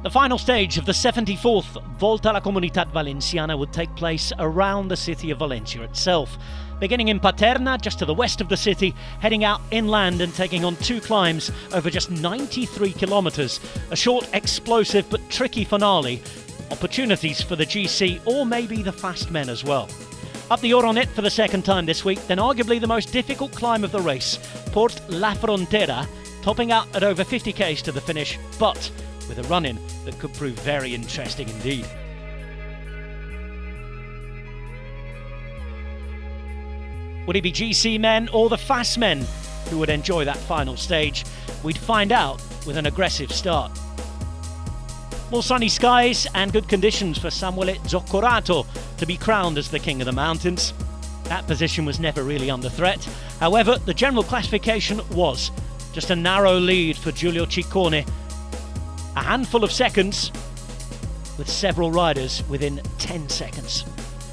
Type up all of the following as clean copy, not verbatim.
The final stage of the 74th Volta la Comunitat Valenciana would take place around the city of Valencia itself. Beginning in Paterna, just to the west of the city, heading out inland and taking on two climbs over just 93 kilometres. A short, explosive but tricky finale. Opportunities for the GC or maybe the fast men as well. Up the Oronet for the second time this week, then arguably the most difficult climb of the race, Port La Frontera, topping out at over 50 k's to the finish, but with a run-in that could prove very interesting indeed. Would it be GC men or the fast men who would enjoy that final stage? We'd find out with an aggressive start. More sunny skies and good conditions for Samuele Zoccorato to be crowned as the king of the mountains. That position was never really under threat. However, the general classification was just a narrow lead for Giulio Ciccone. A handful of seconds with several riders within 10 seconds.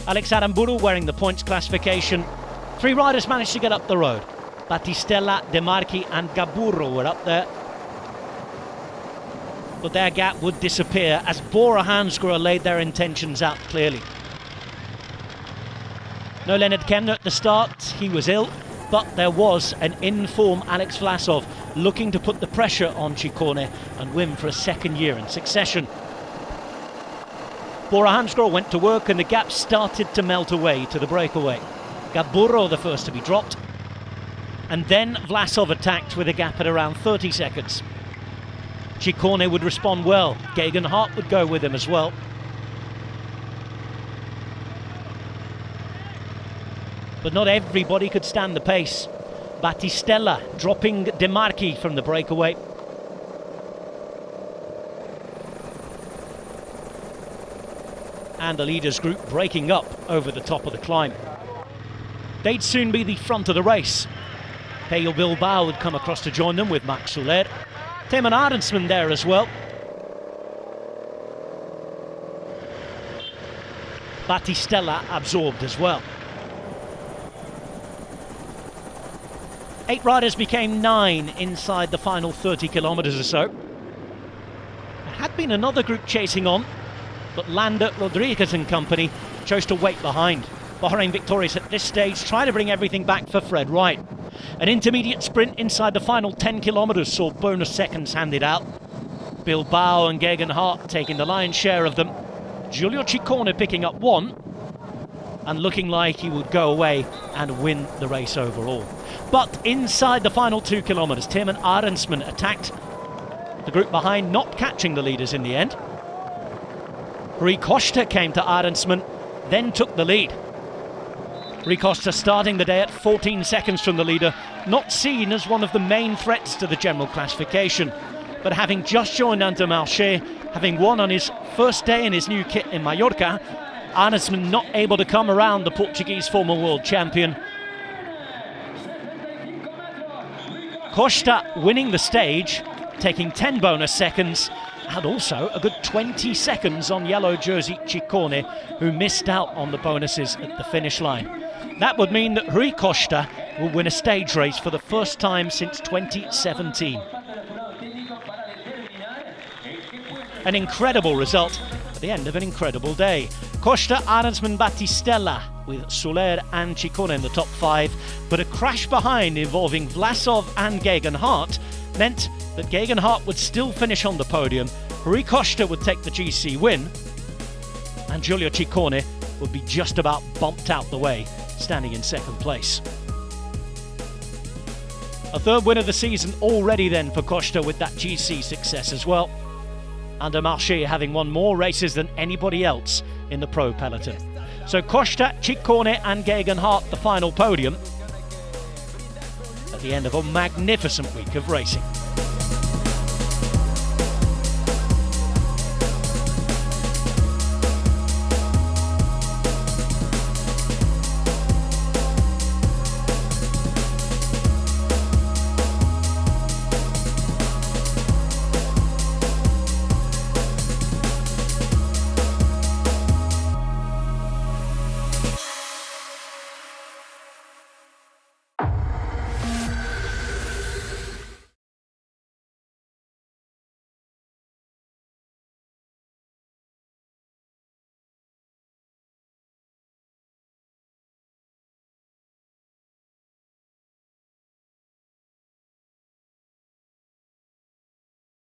Alex Aramburu wearing the points classification. Three riders managed to get up the road. Battistella, De Marchi and Gaburro were up there. But their gap would disappear as Bora Hansgrohe laid their intentions out clearly. No Leonard Kemner at the start, he was ill, but there was an in-form Alex Vlasov looking to put the pressure on Ciccone and win for a second year in succession. Bora Hansgrohe went to work and the gap started to melt away to the breakaway. Gaburro the first to be dropped, and then Vlasov attacked with a gap at around 30 seconds. Ciccone would respond well, Geoghegan Hart would go with him as well. But not everybody could stand the pace. Battistella dropping De Marchi from the breakaway. And the leaders group breaking up over the top of the climb. They'd soon be the front of the race. Pello Bilbao would come across to join them with Max Soler. Thymen Arensman there as well. Battistella absorbed as well. 8 riders became 9 inside the final 30 kilometres or so. There had been another group chasing on, but Landa, Rodriguez and company chose to wait behind. Bahrain victorious at this stage, trying to bring everything back for Fred Wright. An intermediate sprint inside the final 10 kilometres saw bonus seconds handed out. Bilbao and Geoghegan Hart taking the lion's share of them. Giulio Ciccone picking up 1 and looking like he would go away and win the race overall. But inside the final 2 kilometres, Thymen Arensman attacked the group behind, not catching the leaders in the end. Rui Costa came to Arensman, then took the lead. Rui Costa starting the day at 14 seconds from the leader, not seen as one of the main threats to the general classification. But having just joined Intermarché, having won on his first day in his new kit in Mallorca, Arensman not able to come around the Portuguese former world champion. Costa winning the stage, taking 10 bonus seconds, and also a good 20 seconds on yellow jersey Ciccone, who missed out on the bonuses at the finish line. That would mean that Rui Costa will win a stage race for the first time since 2017. An incredible result at the end of an incredible day. Costa, Arensman, Battistella with Soler and Ciccone in the top 5, but a crash behind involving Vlasov and Geoghegan Hart meant that Geoghegan Hart would still finish on the podium, Rui Costa would take the GC win, and Giulio Ciccone would be just about bumped out the way, standing in second place. A third win of the season already then for Costa with that GC success as well. Intermarché having won more races than anybody else in the pro peloton. So Costa, Ciccone and Geoghegan Hart the final podium at the end of a magnificent week of racing.